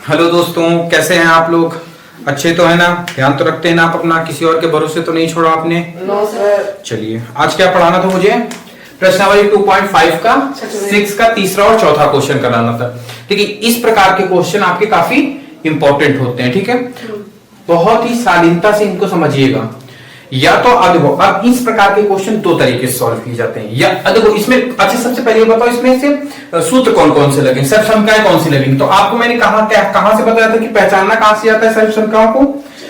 Hello दोस्तों, कैसे हैं आप लोग? अच्छे तो है ना? ध्यान तो रखते हैं ना आप अपना? किसी और के भरोसे तो नहीं छोड़ा आपने? No sir. चलिए, आज क्या पढ़ाना था मुझे? प्रश्नावली 2.5 का 6 का तीसरा और चौथा क्वेश्चन कराना था। देखिए, इस प्रकार के क्वेश्चन आपके काफी इंपॉर्टेंट होते हैं, ठीक है? बहुत ही शालीनता से इनको समझिएगा। या तो अब इस प्रकार के क्वेश्चन दो तरीके से सॉल्व किए जाते हैं। या देखो इसमें, अच्छा सबसे पहले बताओ इसमें से सूत्र कौन कौन से लगे, सर्व संख्याएं कौन सी लगेंगी। तो आपको मैंने कहां से बताया था कि पहचानना कहां से जाता है सर्व संख्याओं को?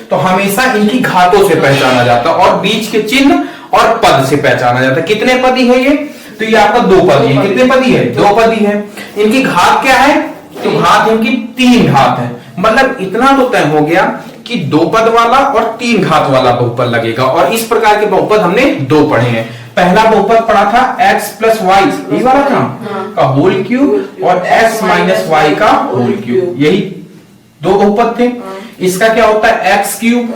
तो हमेशा इनकी घातों से पहचाना जाता है और बीच के चिन्ह और पद से पहचाना जाता है। कितने पदी है ये? तो ये आपका दो पदी है। कितने पदी है? दो पदी है। इनकी घात क्या है? तो घात इनकी 3 घात है। मतलब इतना तो तय हो गया कि 2 पद वाला और 3 घात वाला बहुपद लगेगा। और इस प्रकार के बहुपद हमने 2 पढ़े हैं। पहला बहुपद पढ़ा था x प्लस वाई, यही वाला था का होल क्यूब, और x माइनस वाई का होल क्यूब, यही 2 बहुपद थे। इसका क्या होता है? x cube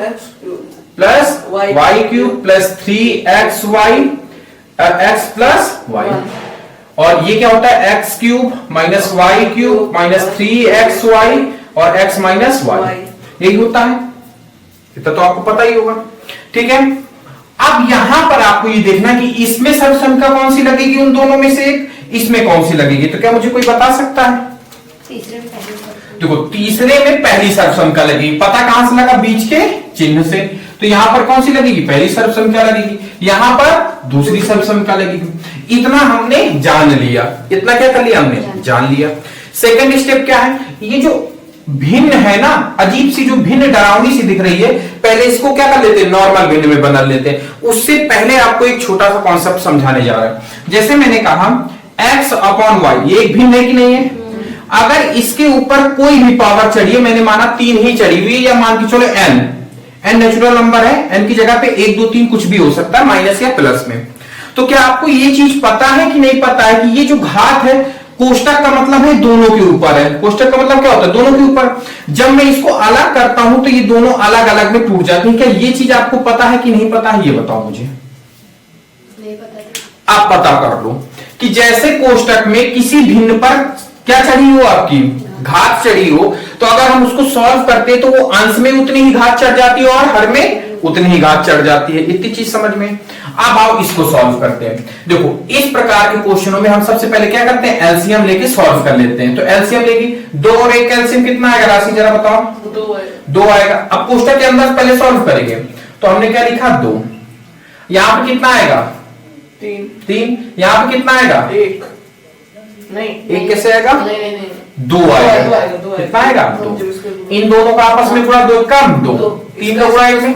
plus y cube plus 3xy x plus y. और ये क्या होता है? x cube minus y cube minus 3xy और x माइनस वाई, यही होता है। इतना तो आपको पता ही होगा, ठीक है? अब यहां पर आपको ये देखना कि इसमें सर्व संख्या कौन सी लगेगी, उन दोनों में से एक, इसमें कौन सी लगेगी। तो क्या मुझे कोई बता सकता है? देखो, तीसरे में पहली सर्व संख्या लगेगी। पता कहां से लगा? बीच के चिन्ह से। तो यहां पर कौन सी लगेगी? पहली सर्व संख्या लगेगी। यहां पर दूसरी सर्व संख्या लगेगी। इतना हमने जान लिया। इतना क्या कर लिया हमने? जान लिया। सेकंड स्टेप क्या है? ये जो भिन्न है ना, अजीब सी जो भिन्न डरावनी सी दिख रही है, पहले इसको क्या कर लेते हैं? नॉर्मल भिन्न में बदल लेते हैं। उससे पहले आपको एक छोटा सा कॉन्सेप्ट समझाने जा रहा है। जैसे मैंने कहा x अपॉन वाई, ये एक भिन्न है कि नहीं है? अगर इसके ऊपर कोई भी पावर चढ़िए, मैंने माना 3 ही चढ़ी हुई, या मान के चलो n नेचुरल नंबर है, n की जगह पे 1 2 3 कुछ भी हो सकता है, माइनस या प्लस में। तो क्या आपको ये चीज पता है कि नहीं पता है कि ये जो घात है, कोष्टक का मतलब है दोनों के ऊपर है। कोष्टक का मतलब क्या होता है? दोनों के ऊपर। जब मैं इसको अलग करता हूं तो ये दोनों अलग अलग में टूट जाती है। क्या ये चीज आपको पता है कि नहीं पता है? ये बताओ मुझे। नहीं पता। आप पता कर लो कि जैसे कोष्टक में किसी भिन्न पर क्या चढ़ी हो, आपकी घात चढ़ी हो, तो अगर हम उसको सॉल्व करते हैं तो वो अंश में उतनी ही घात चढ़ जाती है और हर में उतनी ही घात चढ़ जाती है। इतनी चीज समझ में। अब आओ इसको सॉल्व करते हैं। देखो, इस प्रकार के क्वेश्चनों में हम सबसे पहले क्या करते हैं? एलसीएम लेके सॉल्व कर लेते हैं। तो एलसीएम लेगी 2 और 1 एलसीएम कितना आएगा? राशि जरा बताओ। 2 आएगा। अब कोष्टक के अंदर पहले सॉल्व करेंगे। तो हमने क्या लिखा? 2। यहां पर कितना आएगा? 3। यहां पर कितना आएगा? 1 नहीं, 1 कैसे आएगा? 2 आएगा। कितना आएगा? 2। इन दोनों का आपस में गुणा 2 कम 2, 3 का गुणा 1 में।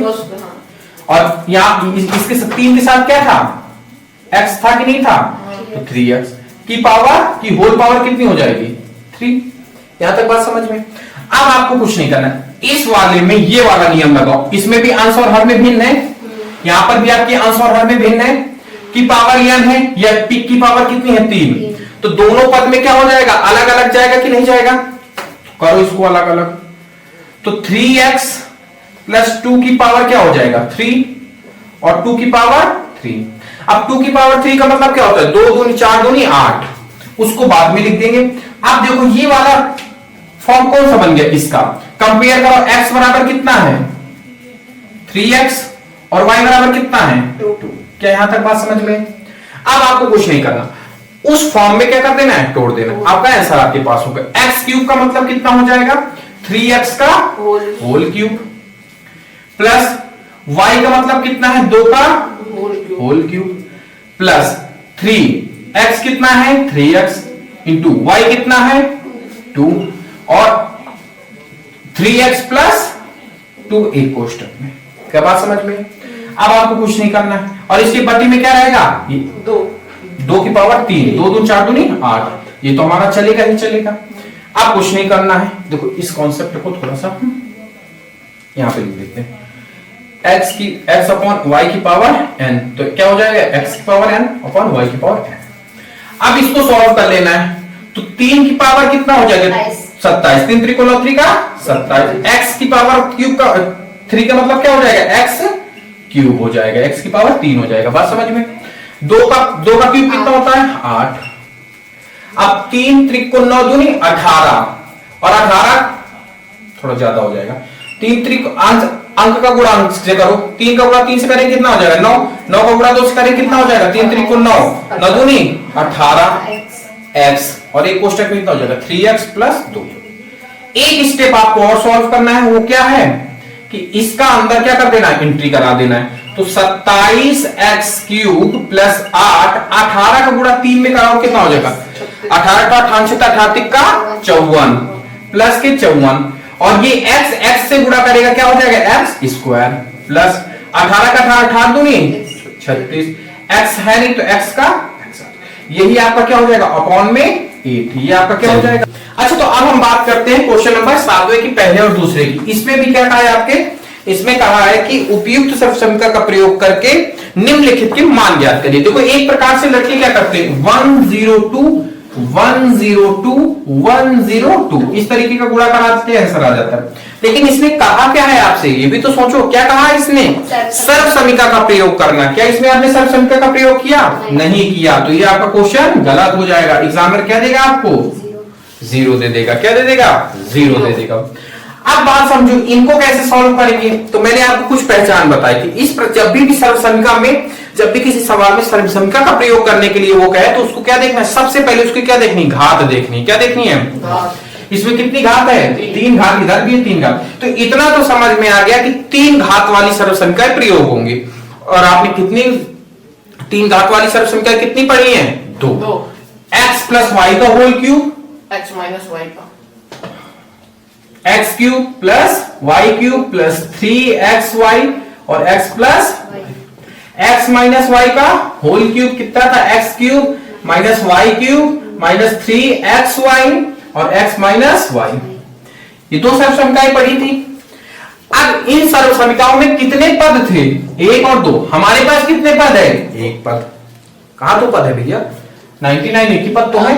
और यहाँ इसके 3 के साथ क्या था? x था कि नहीं था? तो 3x की पावर की होल पावर कितनी हो जाएगी? 3। यहां तक बात समझ में। अब आपको कुछ नहीं करना। इस वाले में ये वाला नियम लगाओ। इसमें भी अंश और हर में भिन्न है, यहां पर भी आपकी अंश और हर में भिन्न है। की पावर n है, या p की पावर कितनी है? 3। तो दोनों पद में क्या हो जाएगा? अलग अलग जाएगा कि नहीं जाएगा? करो इसको अलग अलग। तो 3x प्लस 2 की पावर क्या हो जाएगा? 3 और 2 की पावर 3। अब 2 की पावर 3 का मतलब क्या होता है? 2 दूनी 4 दूनी 8। उसको बाद में लिख देंगे। अब देखो ये वाला फॉर्म कौन सा बन गया इसका? कंपेयर करो। x बराबर कितना है? 3x और y बराबर कितना है? 2। क्या यहां तक बात समझ में? अब आपको कुछ नहीं करना, उस फॉर्म में क्या कर देना है? तोड़ देना। आपका आंसर आपके पास होगा। x क्यूब का मतलब कितना हो जाएगा? 3x का होल क्यूब प्लस y का मतलब कितना है? 2 का होल क्यूब प्लस 3x कितना है? 3x इंटू y कितना है? 2 और 3x प्लस 2 एक कोष्टक में। क्या बात समझ में? अब आपको कुछ नहीं करना है। और इसकी बटी में क्या रहेगा? 2 की पावर 3, 2 दूनी 4 दूनी 8। ये तो हमारा चलेगा ही चलेगा। अब कुछ नहीं करना है। देखो इस कॉन्सेप्ट को थोड़ा सा यहां पे लिख देते हैं। x अपॉन वाई की पावर n, तो क्या हो जाएगा? x की पावर n अपॉन y की पावर n। अब इसको सॉल्व कर लेना है। तो 3 की पावर कितना हो जाएगा? 27। 3 त्रिकोण 3 का 27। x की पावर क्यूब का 3 का मतलब क्या हो जाएगा? x क्यूब हो जाएगा। x की पावर 3 हो जाएगा। बात समझ में? 2 का क्यूब कितना होता है? 8। अब 3 त्रिकोण 9 दूनी 18 और 18 थोड़ा ज्यादा हो जाएगा। 3 त्रिक अंक का गुणा अंक से करो, 3 का गुणा 3 से करेंगे कितना हो जाएगा 9, 9 का गुणा 2 से करेंगे कितना हो जाएगा 3 त्रिक 9, 9 दूनी 18 x और एक कोष्टक में कितना हो जाएगा 3x प्लस 2। एक स्टेप आपको और सॉल्व करना है, वो क्या है कि इसका अंदर क्या कर देना है एंट्री करा देना है। तो 27x क्यूब प्लस 8, 18 का गुणा 3 में कराओ कितना हो जाएगा 18 का 88 का 54 प्लस के 54 और ये x से गुणा करेगा क्या हो जाएगा x स्क्वायर प्लस 18 का 18 दूनी 36, x है नहीं तो x का यही आपका क्या हो जाएगा अपॉन में 8, ये आपका क्या हो जाएगा। अच्छा तो अब हम बात करते हैं क्वेश्चन नंबर 7वें की, पहले और दूसरे की। इसमें भी क्या कहा है आपके, इसमें कहा है कि उपयुक्त सर्वसमीकरण का प्रयोग करके निम्नलिखित के मान ज्ञात करिए। देखो एक प्रकार से लड़के क्या करते हैं 102 102 102 इस तरीके का गुणा करा देते हैं, आंसर आ जाता है। लेकिन इसने कहा क्या है आपसे, ये भी तो सोचो क्या कहा इसने, सर्वसमीकरण का प्रयोग करना। क्या इसमें आपने सर्वसमीकरण का प्रयोग किया? नहीं किया, तो ये आपका क्वेश्चन गलत हो जाएगा। एग्जामिनर क्या देगा आपको 0 दे देगा। क्या दे देगा 0 दे देगा। अब बात समझो इनको कैसे सॉल्व करेंगे। तो मैंने आपको कुछ पहचान बताई थी। इस पर जब भी सर्वसमीकरण में, जब भी किसी सवाल में सर्वसमीकरण का प्रयोग करने के लिए वो कहे तो उसको क्या देखना है, सबसे पहले उसकी क्या देखनी, घात देखनी। क्या देखनी है, इसमें कितनी घात है 3 घात, इधर भी है 3 घात। तो इतना तो समझ में आ गया कि 3 घात वाली सर्वसमीकरण प्रयोग होंगे। और आपने कितनी 3 घात वाली सर्वसमीकरण कितनी पढ़ी है 2। x प्लस वाई का whole cube, x minus y का x cube plus y cube plus 3xy और x plus x minus y का होल क्यूब कितना था x cube minus y cube minus 3xy और x माइनस वाई। ये 2 सर्वसमीकरण पढ़ी थी। अब इन सर्वसमीकरणों में कितने पद थे 1 और 2। हमारे पास कितने पद है 1 पद। कहां 2 पद है भैया 99 एक ही पद तो है।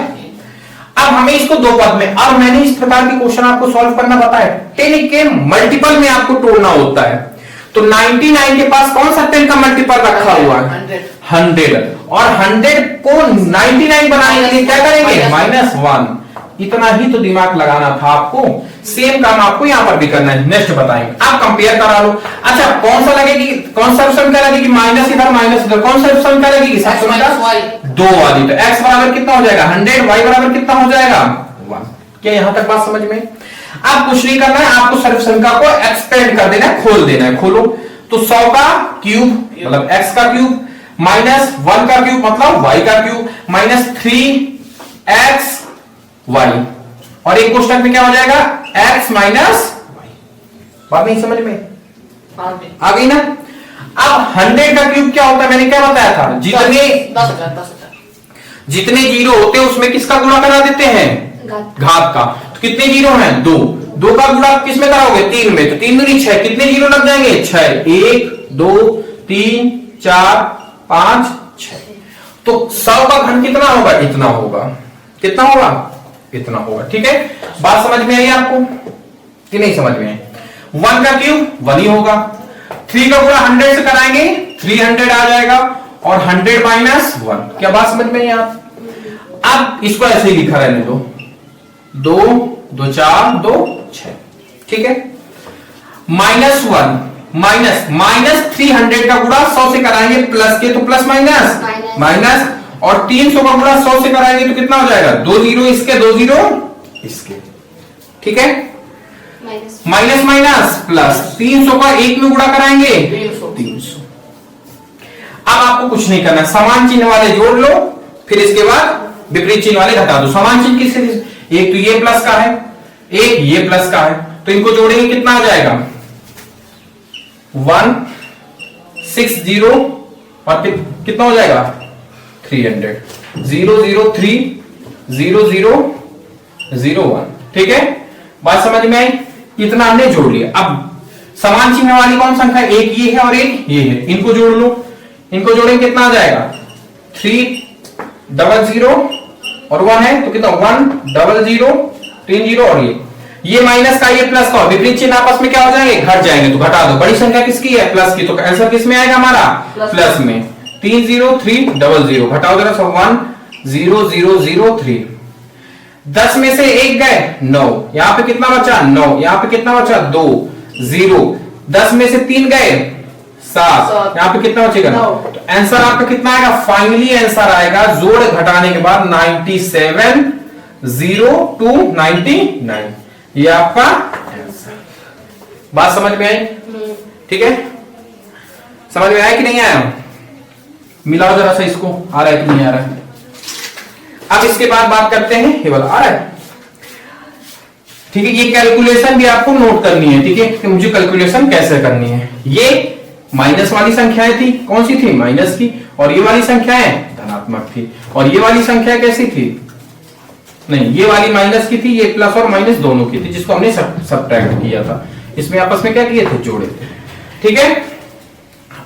अब हमें इसको 2 पद में, अब मैंने इस प्रकार के क्वेश्चन आपको सॉल्व करना बताया 10 के मल्टीपल में आपको तोड़ना होता है। तो 99 के पास कौन सा 10 का मल्टीपल रखा हुआ है 100 और 100 को 99 बनाने के लिए क्या करेंगे -1। इतना ही तो दिमाग लगाना था आपको। सेम काम आपको यहां पर भी करना है। नेक्स्ट बताएंगे, आप कंपेयर करा लो। अच्छा कौन सा लगेगी, कौन सा ऑप्शन क्या लगेगी, माइनस इधर माइनस इधर, कौन सा ऑप्शन क्या लगेगी सबसे ज्यादा 2 वाली। तो x बराबर कितना हो जाएगा 100, y बराबर कितना हो जाएगा 1। क्या यहां तक बात समझ में? आप कुछ नहीं करना है, आपको सर्वसमीकरण को एक्सपेंड कर देना है, खोल देना है। खोलो तो 100 का क्यूब मतलब x का क्यूब माइनस 1 का क्यूब मतलब y का क्यूब माइनस 3x y और एक क्वेश्चन में क्या हो जाएगा x माइनस y। बात नहीं समझ में आ गई ना। अब 100 का क्यूब क्या होता है, मैंने क्या बताया था, जितने जीरो होते हैं उसमें किसका गुणा करा देते हैं घात का। तो कितने जीरो हैं 2, 2 का गुणा किस में कराओगे 3 में, तो 3 दूनी 6, कितने जीरो लग जाएंगे 6, 1 2 3 4 5 6। तो 100 का घन कितना होगा, इतना होगा। कितना होगा, इतना होगा। ठीक है, बात समझ में आई आपको कि नहीं समझ में आई? 1 का क्यूब 1 ही होगा। 3 का गुणा 100 से कराएंगे 300 आ जाएगा और 100 माइनस 1। क्या बात समझ में आई आप? अब इसको ऐसे ही लिखा रहने दो, 2 2 4 2 6। ठीक है, -1 माइनस 300 का गुणा 100 से कराएंगे प्लस के, तो प्लस माइनस माइनस और 300 का गुणा 100 से कराएंगे तो कितना हो जाएगा 2 जीरो इसके 2 जीरो इसके। ठीक है, माइनस माइनस प्लस 300 का 1 में गुणा कराएंगे 300। अब आपको कुछ नहीं करना, समान चिन्ह वाले जोड़ लो, फिर इसके बाद विपरीत चिन्ह वाले घटा दो। समान चिन्ह किससे, एक तो ये प्लस का है एक ये प्लस का है, तो इनको जोड़ेंगे कितना आ जाएगा 160 और कितना हो जाएगा 300 0 0 3 0 0 0 1। ठीक है, बात समझ में आई? इतना हमने जोड़ लिया। अब समान चिन्ह वाली कौन संख्या, एक ये है और एक ये है, इनको जोड़ लो। इनको जोड़ेंगे कितना आ जाएगा 300 और 1 है तो कितना 100 3 0 और ये माइनस का ये प्लस का, विपरीत चिन्ह आपस में क्या हो जाएंगे घट जाएंगे, तो घटा दो। बड़ी संख्या किसकी है प्लस की, तो आंसर किस में आएगा हमारा प्लस में। 3 0 3 0 0 घटाओ जरा 1 0 0 0 3। 10 में से 1 गए 9, यहां पे कितना बचा 9, यहां पे कितना बचा 2 0, 10 में से 3 गए 7, यहां पे कितना बचेगा 9। तो आंसर आपका कितना आएगा, फाइनली आंसर आएगा जोड़ घटाने के बाद 97 0 to 99, ये आपका आंसर। बात समझ में आई? ठीक है, समझ में आया कि नहीं आया? मिलाओ जरा सा इसको, आ रहा है कि नहीं आ रहा है। अब इसके बाद बात करते हैं, ये वाला आ रहा है, ठीक है। ये कैलकुलेशन भी आपको नोट करनी है, ठीक है, कि मुझे कैलकुलेशन कैसे करनी है। ये माइनस वाली संख्याएं थी, कौन सी थी, माइनस की, और ये वाली संख्याएं धनात्मक थी, और ये वाली संख्या कैसी थी, नहीं ये वाली माइनस की थी, ये प्लस और माइनस दोनों की थी, जिसको हमने सब्ट्रैक्ट किया था। इसमें आपस में क्या किए थे, जोड़े थे, ठीक है,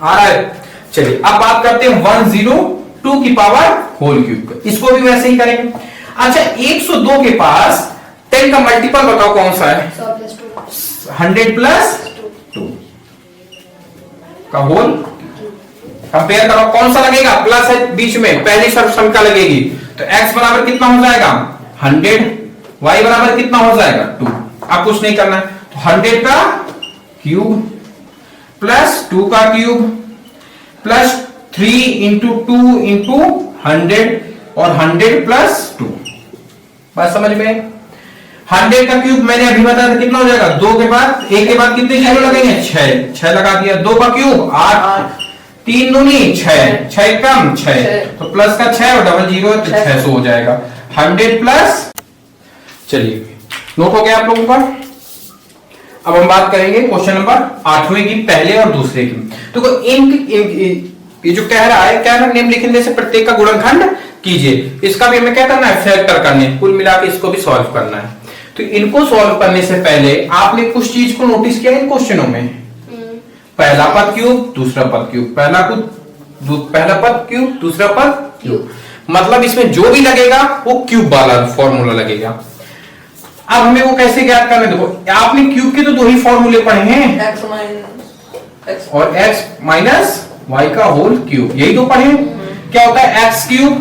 आ रहा है। चलिए अब बात करते हैं 102 की पावर होल क्यूब, इसको भी वैसे ही करेंगे। अच्छा 102 के पास 10 का मल्टीपल बताओ कौन सा है, 100 + 2 100 प्लस 2 का होल, कंपेयर करो कौन सा लगेगा, प्लस है बीच में, पहली संख्या लगेगी, तो x बराबर कितना हो जाएगा 100, y बराबर कितना हो जाएगा 2। अब कुछ नहीं करना है, तो 100 का क्यूब प्लस 2 का क्यूब प्लस 3 इंटू 2 इंटू 100 और 100 प्लस 2। बात समझ में? 100 का क्यूब मैंने अभी बताया था कितना हो जाएगा, 2 के बाद 1 के बाद कितने जीरो लगेंगे, 6 लगा दिया, 2 का क्यूब 8, 3 दूनी 6, 6 कम 6, तो प्लस का 6 और डबल जीरो है तो 600 हो जाएगा। 100 प्लस, चलिए नोट हो गया आप लोगों का। अब हम बात करेंगे क्वेश्चन नंबर 8वें की, पहले और दूसरे की। तो ये जो कह रहा है, क्या है, नेम लिखने से प्रत्येक का गुणनखंड कीजिए, इसका भी हमें क्या करना है, फैक्टर करने, कुल मिला के इसको भी सॉल्व करना है। तो इनको सॉल्व करने से पहले आपने कुछ चीज को नोटिस किया इन क्वेश्चनों में, पहला पद क्यूब दूसरा पद क्यूब, पहला पद क्यूब दूसरा पद क्यूब, मतलब इसमें जो भी लगेगा वो क्यूब वाला फॉर्मूला लगेगा। अब हमें वो कैसे ज्ञात करना है, देखो आपने क्यूब के तो 2 ही फॉर्मूले पढ़े हैं, x और x माइनस y का होल क्यूब, यही तो पढ़े। क्या होता है, x cube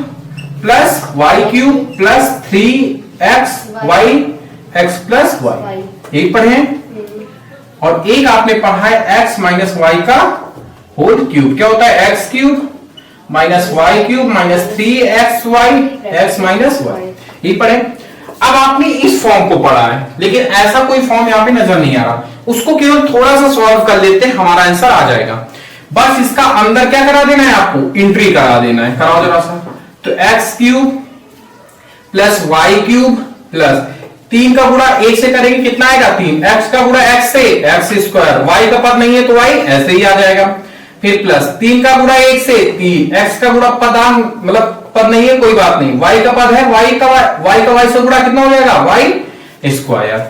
plus y cube plus 3xy x plus y, यही पढ़े हैं। और एक आपने पढ़ा है x माइनस वाई का होल क्यूब, क्या होता है, x cube minus y cube minus 3xy x minus y, यही पढ़े। अब आपने इस फॉर्म को पढ़ा है, लेकिन ऐसा कोई फॉर्म यहाँ पे नजर नहीं आ रहा, उसको केवल थोड़ा सा सॉल्व कर लेते हैं, हमारा आंसर आ जाएगा। बस इसका अंदर क्या करा देना है, आपको एंट्री करा देना है, कराओ जरा सा। तो x cube plus y cube plus 3 का गुणा 1 से करेंगे कितना आएगा 3, x का गुणा x से x स्क्वायर, y का पद नहीं है तो y ऐसे ही आ जाएगा, फिर प्लस 3 का गुणा 1 से 3, x का गुणा पदान मतलब पद नहीं है कोई बात नहीं, y का पद है, y का y से गुणा कितना हो जाएगा y स्क्वायर।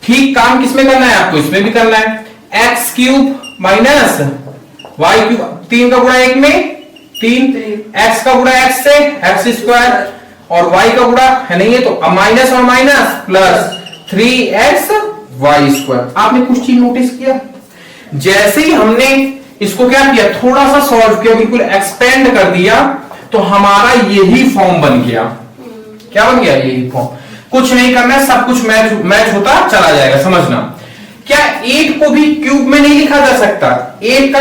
ठीक काम किसमें करना है आपको, इसमें भी करना है, x cube minus y cube, 3 का गुणा 1 में 3, x का गुणा x से x स्क्वायर और y का गुणा है नहीं है तो माइनस और माइनस प्लस 3xy स्क्वायर। आपने कुछ चीज नोटिस किया, जैसे ही हमने इसको क्या किया, थोड़ा सा सॉल्व किया, बिल्कुल एक्सपेंड कर दिया, तो हमारा यही फॉर्म बन गया। क्या बन गया, यही फॉर्म, कुछ नहीं करना है, सब कुछ मैच होता चला जाएगा। समझना, क्या 8 को भी क्यूब में नहीं लिखा जा सकता, 8 का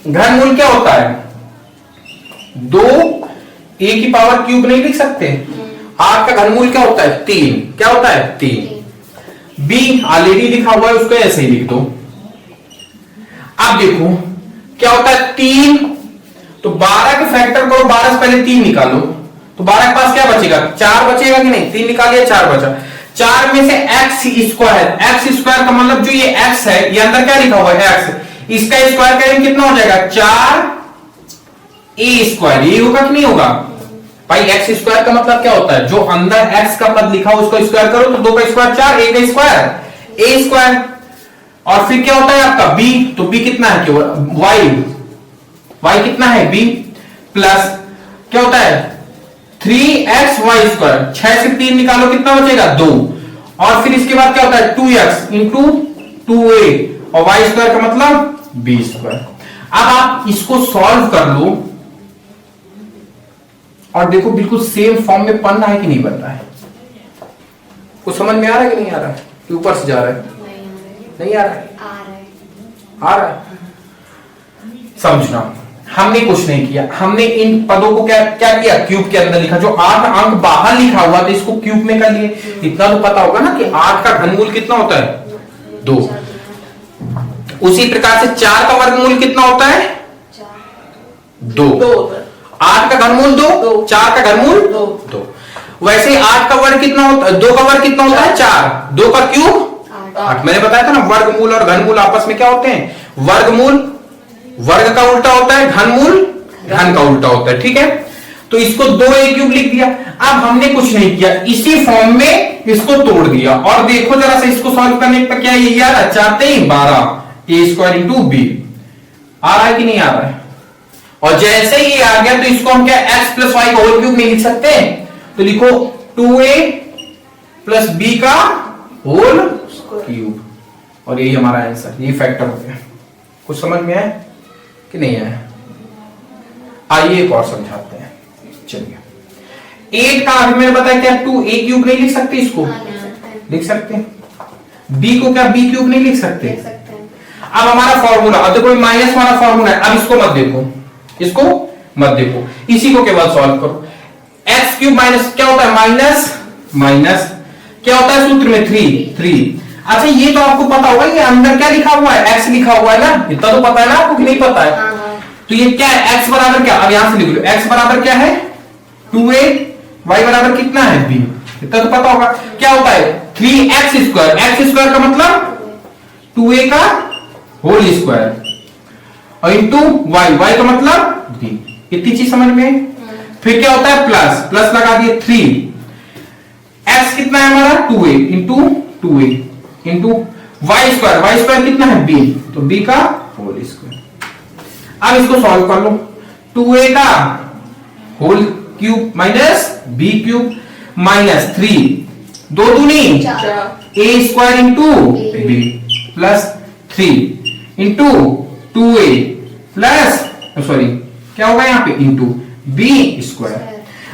घनमूल क्या होता है 2, a की पावर क्यूब नहीं लिख सकते, 8 का घनमूल क्या होता है 3, क्या होता है 3, b ऑलरेडी लिखा हुआ है उसको ऐसे ही लिख दो। अब देखो क्या होता है 3, तो 12 के फैक्टर करो, 12 से पहले 3 निकालो, तो 12 के पास क्या बचेगा 4 बचेगा कि नहीं, 3 निकालिए 4 बचा, 4 में से x स्क्वायर का मतलब जो ये x है, ये अंदर क्या लिखा हुआ है x, इसका स्क्वायर करेंगे कितना हो जाएगा 4a स्क्वायर, ये होगा कि नहीं होगा भाई। x स्क्वायर का मतलब क्या होता है, जो अंदर x का पद लिखा हो उसको स्क्वायर करो, तो 2 का स्क्वायर 4, a का स्क्वायर a स्क्वायर, और फिर क्या होता है आपका b, तो b कितना है y कितना है b, प्लस क्या होता है 3xy स्क्वायर, 6 से 3 निकालो कितना बचेगा 2, और फिर इसके बाद क्या होता है 2x इंटू 2a और y स्क्वायर का मतलब b स्क्वायर। अब आप इसको सॉल्व कर लो और देखो बिल्कुल सेम फॉर्म में बन रहा है कि नहीं बन रहा है। कुछ समझ में आ रहा है कि नहीं आ रहा है, कि ऊपर से जा रहा है? नहीं आ रहा है, आ रहा है। आ रहा है। समझना, हमने कुछ नहीं किया, हमने इन पदों को क्या क्या किया, क्यूब के अंदर लिखा। जो 8 अंक बाहर लिखा हुआ था इसको क्यूब में कर लिए। इतना तो पता होगा ना कि 8 का घनमूल कितना होता है, 2। उसी प्रकार से 4 का वर्गमूल कितना होता है, 2। 8 का घनमूल 2, 4 का घनमूल 2। वैसे ही 8 का वर्ग कितना होता है, 2 का वर्ग कितना होता है, 4। 2 का क्यूब 8। मैंने बताया था ना, वर्गमूल और घनमूल आपस में क्या होते हैं, वर्गमूल वर्ग का उल्टा होता है, घनमूल घन का उल्टा होता है। ठीक है, तो इसको 2a³ लिख दिया। अब हमने कुछ नहीं किया, इसी फॉर्म में इसको तोड़ दिया। और देखो जरा से इसको सॉल्व करने पर क्या ये आ रहा है, 4 × 12 a² × b। आ रहा है कि नहीं आ रहा है? और जैसे ही ये आ गया तो इसको हम क्या x + y का होल क्यूब में लिख सकते हैं। तो लिखो 2a + b का होल क्यूब, और यही हमारा आंसर। ये फैक्टर हो गया। कुछ समझ में आया कि नहीं आया? आइए एक और समझाते हैं। चलिए 8 का अभी मैंने बताया क्या 2a³ नहीं लिख सकते, इसको लिख सकते हैं। b को क्या b³ नहीं लिख सकते। अब हमारा फॉर्मूला, अब देखो माइनस वाला फॉर्मूला है, अब इसको मत देखो, इसको मत देखो, इसी को केवल सॉल्व करो। x³ माइनस क्या होता है, माइनस माइनस क्या होता है सूत्र में 3। अच्छा ये तो आपको पता होगा, ये अंदर क्या लिखा हुआ है, x लिखा हुआ है ना, इतना तो पता है ना आपको कि नहीं पता है? तो ये क्या है, x बराबर क्या, अब यहां से लिख लो, x बराबर क्या है 2a, y बराबर कितना है b, इतना तो पता होगा। क्या होता है 3x², x² का मतलब 2a का होल स्क्वायर, और इंटू y का मतलब b। इतनी चीज समझ में। फिर क्या होता है प्लस, प्लस लगा दिए 3, x कितना है हमारा 2a into 2a into y² कितना है b, तो b का होल स्क्वायर। अब इसको सॉल्व कर लो, 2a का whole cube minus b³ minus 3, 2 दूनी a² into b plus 3 into 2a plus sorry क्या होगा यहाँ पे इंटू b²।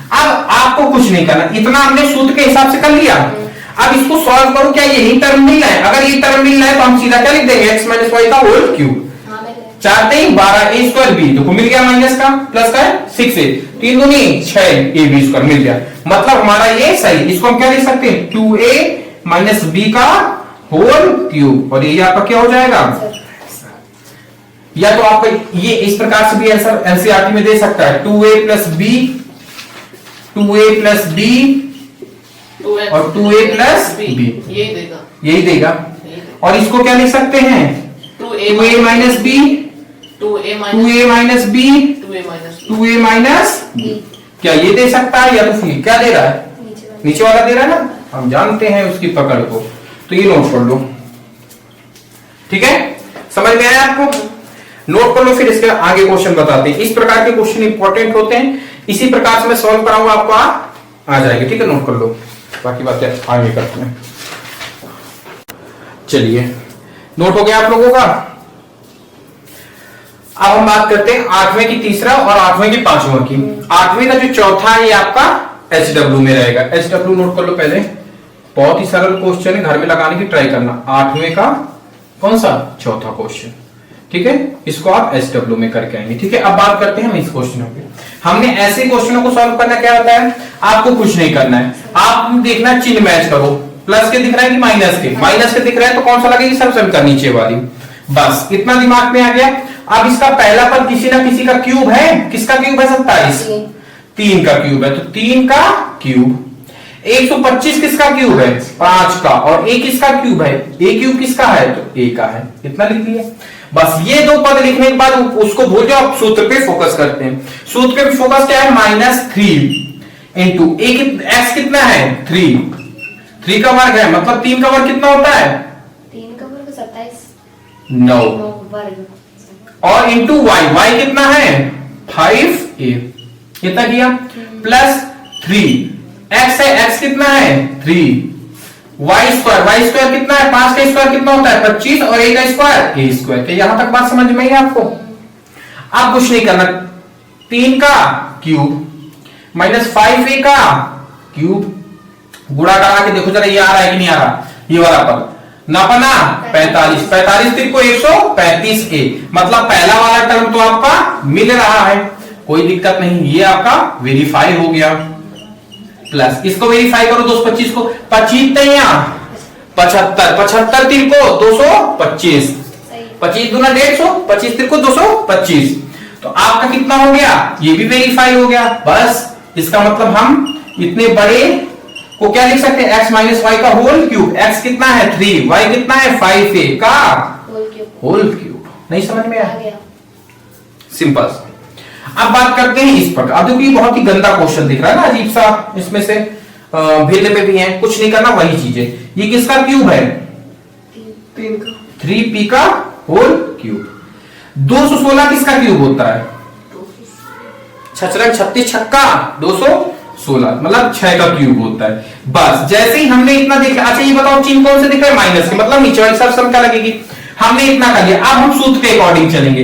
अब आपको कुछ नहीं करना, इतना हमने सूत्र के हिसाब से कर लिया। अब इसको सॉल्व करो, क्या यही टर्म मिल रहा है? अगर ये टर्म मिल रहा है तो हम सीधा क्या लिख देंगे, x - y का होल क्यूब। 4 × 12 a²b, तो मिल गया माइनस का, प्लस का 6a, 3 दूनी 6ab² मिल गया। मतलब हमारा ये सही। इसको हम क्या लिख सकते हैं 2a - b का होल क्यूब, और ये आपका क्या हो जाएगा। या तो आपका ये इस प्रकार से भी आंसर एनसीईआरटी में दे सकता है, 2a + b, 2a + b और 2a + b, यही देगा। और इसको क्या लिख सकते हैं 2a - b, 2a - b, 2a - b। क्या ये दे सकता है, या तो फिर क्या दे रहा है, नीचे वाला दे रहा है ना, हम जानते हैं उसकी पकड़ को। तो ये नोट कर लो, ठीक है, समझ में आया आपको? नोट कर लो, फिर इसके आगे क्वेश्चन बताते हैं। इस प्रकार के क्वेश्चन इंपॉर्टेंट होते हैं, इसी प्रकार से मैं सॉल्व कराऊंगा, आपको आ जाएगी। ठीक है, नोट कर लो, बाकी बातें आगे करते हैं। चलिए नोट हो गया आप लोगों का। अब हम बात करते हैं 8वें की तीसरा और 8वें की 5वां की। 8वें का जो चौथा है ये आपका HW में रहेगा। HW नोट कर लो पहले, बहुत ही सरल क्वेश्चन है, घर में लगाने की ट्राई करना। 8वें का कौन सा, चौथा क्वेश्चन, ठीक है, इसको आप SW में करके आएंगे। ठीक है, अब बात करते हैं हम इस क्वेश्चन पे। हमने ऐसे क्वेश्चनों को सॉल्व करना क्या होता है, आपको कुछ नहीं करना है, आप देखना चिन्ह मैच करो, प्लस के दिख रहा है कि माइनस के, माइनस के दिख रहा है तो कौन सा लगेगी, सबसे का नीचे वाली, बस इतना दिमाग में आ गया। अब इसका पहला पद किसी ना किसी का क्यूब है, किसका क्यूब है 27, 3 का क्यूब है, तो 3 का क्यूब। 125 किसका क्यूब है, 5 का, और a किसका क्यूब है, a³ किसका है, तो a का है। इतना लिख लिया, बस ये दो पद लिखने के बाद उसको भूल जाओ, सूत्र पे फोकस करते हैं। सूत्र पे फोकस क्या है, -3 इंटू x कितना है 3 का वर्ग है, मतलब 3 का वर्ग कितना होता है 3 का वर्ग 27, 9 वर्ग, और इंटू y कितना है 5a, कितना किया, प्लस 3 x है, x कितना है 3, y² कितना है, 5 का स्क्वायर कितना होता है 25, और a का स्क्वायर a²। यहां तक बात समझ में आई आपको? अब कुछ नहीं करना, 3 का क्यूब -5a का क्यूब गुणा करा के देखो जरा, ये आ रहा है कि नहीं आ रहा, ये वाला पद नापना 45, 45 तिरको 135 ए, मतलब पहला वाला टर्म तो आपका मिल रहा है, कोई दिक्कत नहीं, ये आपका वेरीफाई हो गया। प्लस इसको वेरीफाई करो 225 को, 25 75, 75 तिरको 225, 25 दूना 150, 25 तिरको 225, तो आपका कितना हो गया, ये भी वेरीफाई हो गया। बस इसका मतलब हम इतने बड़े को क्या लिख सकते हैं, x माइनस वाई का होल क्यूब, x कितना है 3, y कितना है 5a का होल क्यूब। नहीं समझ में आया, सिंपल। अब बात करते हैं इस पर। अब देखो ये बहुत ही गंदा क्वेश्चन दिख रहा है ना, अजीब सा, इसमें से भिन्न में भी है, कुछ नहीं करना, वही चीज है। ये किसका क्यूब है, 3p का होल क्यूब। 216 किसका क्यूब होता है, 36 छक्का 216, मतलब 6 का क्यूब होता है। बस जैसे ही हमने इतना देखा, अच्छा ये बताओ चिन्ह कौन से दिख रहा है, माइनस के, मतलब नीचे वाली सब संख्या लगेगी। हमने इतना कर लिया, अब हम सूत्र के अकॉर्डिंग चलेंगे।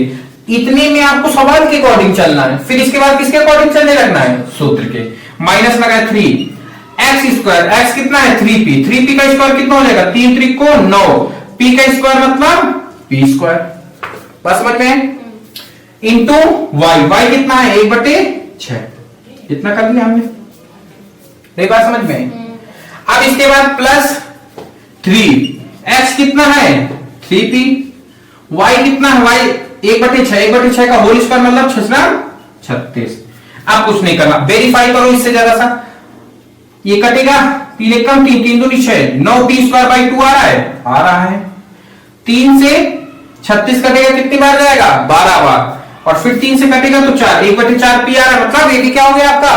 इतने में आपको सवाल के अकॉर्डिंग चलना है, फिर इसके बाद किसके अकॉर्डिंग चलने लगना है, सूत्र के। माइनस लगा 3 एक्स स्क्वायर, एक्स कितना है 3p, 3p का स्क्वायर कितना हो जाएगा, 3 3 को 9, p का स्क्वायर मतलब p स्क्वायर, बस समझ में, इंटू वाई, वाई कितना है 1/6, इतना कर लिया हमने, नहीं बात समझ में। अब इसके बाद प्लस 3, x कितना है 3p, y कितना है, y 1/6, 1/6 का होल स्क्वायर मतलब 36। अब कुछ नहीं करना, वेरीफाई करो इससे ज्यादा सा, ये कटेगा, तीन एक कम 3, 3 दूनी 6, 9p स्क्वायर बाई 2 आ रहा है। 3 से 36 कटेगा कितनी बार जाएगा, 12 बार, और फिर 3 से कटेगा तो 4, 1/4p आ रहा है, मतलब ये क्या हो गया आपका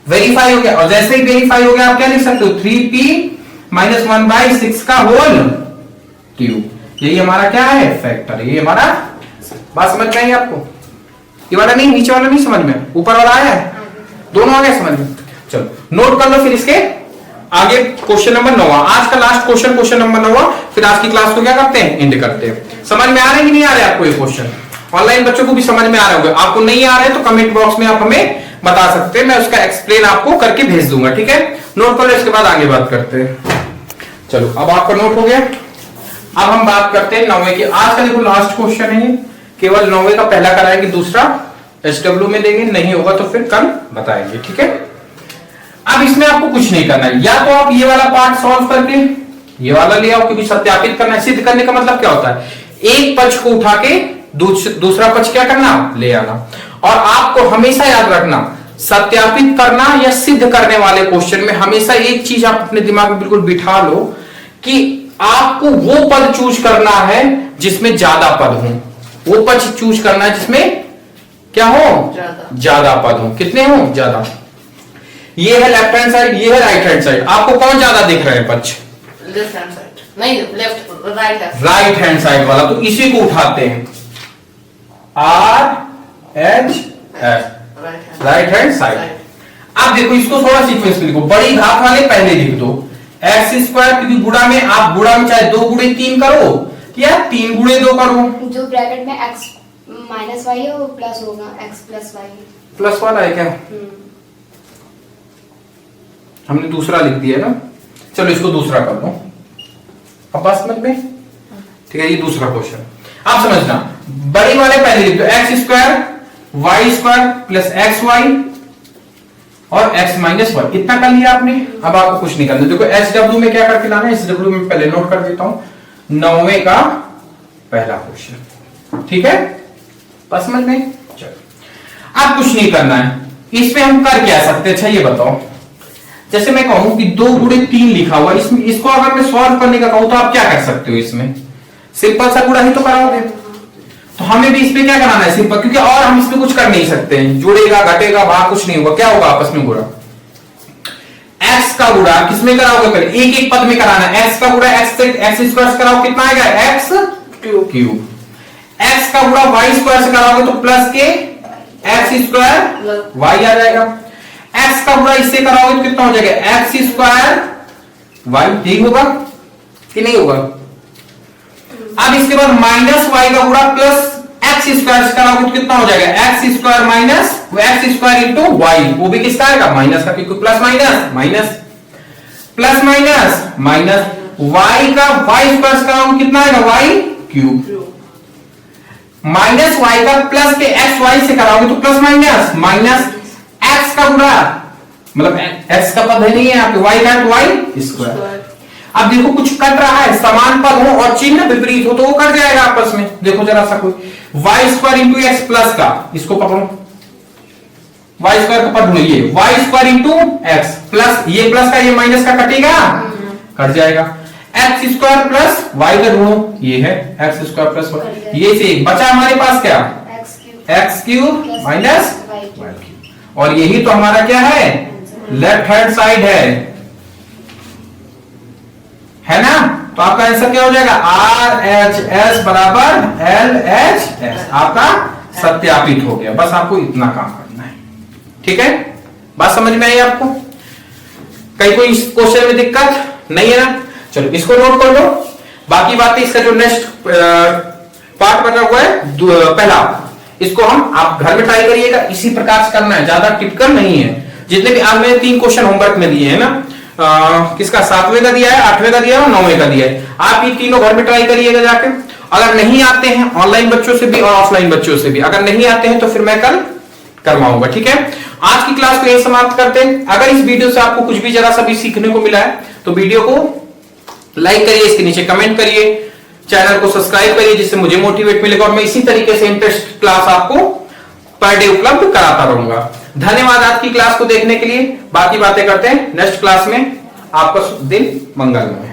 वेरीफाई हो गया। और जैसे ही वेरीफाई हो गया आप क्या लिख सकते हो, 3p माइनस 1/6 का होल क्यूब, यही हमारा क्या है फैक्टर, ये हमारा, बात समझ में आई आपको, ये वाला नहीं, नीचे वाला नहीं समझ में, ऊपर वाला आया है, दोनों आ गए समझ में। चलो नोट कर लो फिर इसके आगे क्वेश्चन नंबर 9, आज का लास्ट क्वेश्चन, क्वेश्चन नंबर 9, फिर आज की क्लास को क्या करते हैं, एंड करते हैं। समझ में आ रहे हैं कि नहीं आ रहे आपको ये क्वेश्चन, ऑनलाइन बच्चों को भी समझ में आ रहे होंगे, आपको नहीं आ रहे तो कमेंट बॉक्स में आप हमें बता सकते हैं, मैं उसका एक्सप्लेन आपको करके भेज दूंगा, ठीक है। नोट कर लो, इसके बाद आगे बात करते हैं। चलो अब आपका नोट हो गया, अब हम बात करते हैं 9वें की। आज का देखो लास्ट क्वेश्चन है ये, केवल 9वें का पहला कराएंगे, दूसरा SW में देंगे, नहीं होगा तो फिर कल बताएंगे, ठीक है। अब इसमें आपको कुछ नहीं करना है, या तो आप ये वाला पार्ट सॉल्व करके ये वाला ले आओ, क्योंकि सत्यापित करना है। सिद्ध करने का मतलब क्या होता है, एक पक्ष को उठा के दूसरा पक्ष क्या करना, ले आना। और आपको हमेशा याद रखना, सत्यापित करना या सिद्ध करने वाले क्वेश्चन में हमेशा एक चीज आप अपने दिमाग में बिल्कुल बिठा लो कि आपको वो पद चूज करना है जिसमें ज्यादा पद हो, वो पक्ष चूज करना है जिसमें क्या हो, ज्यादा पद हो। कितने हो, ज्यादा। ये है लेफ्ट हैंड साइड, ये है राइट हैंड साइड, आपको कौन ज्यादा दिख रहा है पक्ष, लेफ्ट हैंड साइड, नहीं लेफ्ट, राइट हैंड साइड वाला, तो इसी को उठाते हैं, RHS, राइट हैंड साइड। अब देखो इसको थोड़ा सीक्वेंस में लिखो, बड़ी घात वाले पहले लिख दो, एक्स स्क्वायर, क्योंकि गुणा में आप गुणा में चाहे 2 गुणे 3 करो या 3 गुणे 2 करो, जो ब्रैकेट में x माइनस वाई है वो प्लस होगा, x प्लस वाई प्लस वाला है क्या, हमने दूसरा लिख दिया ना, चलो इसको दूसरा कर दो, अब बात समझ में, ठीक है। ये दूसरा क्वेश्चन आप समझना, बड़ी वाले पहले लिख दो, x square y square plus x y और x माइनस वाई, इतना कर लिया आपने। अब आपको कुछ नहीं करना, देखो SW में क्या करके लाना है, SW में पहले नोट कर देता हूं, 9वें का पहला क्वेश्चन, ठीक है, बस समझ में। चलो अब कुछ नहीं करना है, इसमें हम कर क्या सकते हैं, अच्छा ये बताओ, जैसे मैं कहूं कि 2 गुणे 3 लिखा हुआ, इसमें इसको अगर मैं सॉल्व करने का कहूं तो आप क्या कर सकते हो, इसमें सिंपल सा गुणा ही तो कराओगे, तो हमें भी इसमें क्या कराना है, सिंपल, क्योंकि और हम इसमें कुछ कर नहीं सकते हैं, जुड़ेगा घटेगा वहां कुछ नहीं होगा, क्या होगा आपस में गुणा, x का गुणा किसमें कराओगे, पहले एक एक पद में कराना है, x का गुणा x से x स्क्वायर से कराओ, कितना आएगा x क्यूब, x का गुणा y स्क्वायर से कराओगे तो प्लस के x स्क्वायर y आ जाएगा, x का गुणा इससे कराओगे तो कितना हो जाएगा x स्क्वायर y, ठीक होगा कि नहीं होगा। अब इसके बाद माइनस वाई का गुणा प्लस एक्स स्क्वायर से कराओगे तो कितना हो जाएगा x square minus x square into y, वो भी किसका आएगा, माइनस का, क्योंकि plus minus minus. Plus minus minus y का y स्क्वायर कराऊंगा कितना आएगा y क्यूब माइनस y का प्लस के x y से कराओगे तो प्लस माइनस माइनस x का गुणा मतलब x का पद है नहीं है यहाँ पे y का तो y स्क्वायर। अब देखो कुछ कट रहा है, समान पद हो और चिन्ह विपरीत हो तो वो कट जाएगा आपस में। देखो जरा सा कोई y square into x plus का, इसको पकड़ो, y स्क्वायर का पद ये y square into x plus ये प्लस का ये माइनस का कटेगा, कट जाएगा। एक्स स्क्वायर प्लस y का ढूंढो, ये है एक्स स्क्वायर प्लस y, ये से बचा हमारे पास क्या x cube minus y cube, और यही तो हमारा क्या है लेफ्ट हैंड साइड है ना। तो आपका आंसर क्या हो जाएगा आर एच एस बराबर एल एच एस, आपका सत्यापित हो गया। बस आपको इतना काम करना है, ठीक है। बात समझ में आई आपको? कहीं कोई क्वेश्चन में दिक्कत नहीं है ना? चलो इसको नोट कर लो, बाकी बातें इसका जो नेक्स्ट पार्ट बना हुआ है पहला, इसको हम आप घर में ट्राई करिएगा, इसी प्रकार से करना है, ज्यादा टिपिकल नहीं है। जितने भी आज मैंने 3 क्वेश्चन होमवर्क में दिए हैं ना, किसका 7वें का दिया है, 8वें का दिया है और 9वें का दिया है, आप ये तीनों घर में ट्राई करिएगा जाके। अगर नहीं आते हैं ऑनलाइन बच्चों से भी और ऑफलाइन बच्चों से भी, अगर नहीं आते हैं तो फिर मैं कल करवाऊंगा, ठीक है। आज की क्लास को यही समाप्त करते हैं। अगर इस वीडियो से आपको कुछ भी जरा सा भी सीखने को मिला है तो वीडियो को लाइक करिए, इसके नीचे कमेंट करिए, चैनल को सब्सक्राइब करिए, जिससे मुझे मोटिवेट मिलेगा और मैं इसी तरीके से इंटरेस्ट क्लास आपको पर डे उपलब्ध कराता रहूंगा। धन्यवाद आज की क्लास को देखने के लिए। बाकी बातें करते हैं नेक्स्ट क्लास में। आपका दिन मंगलमय।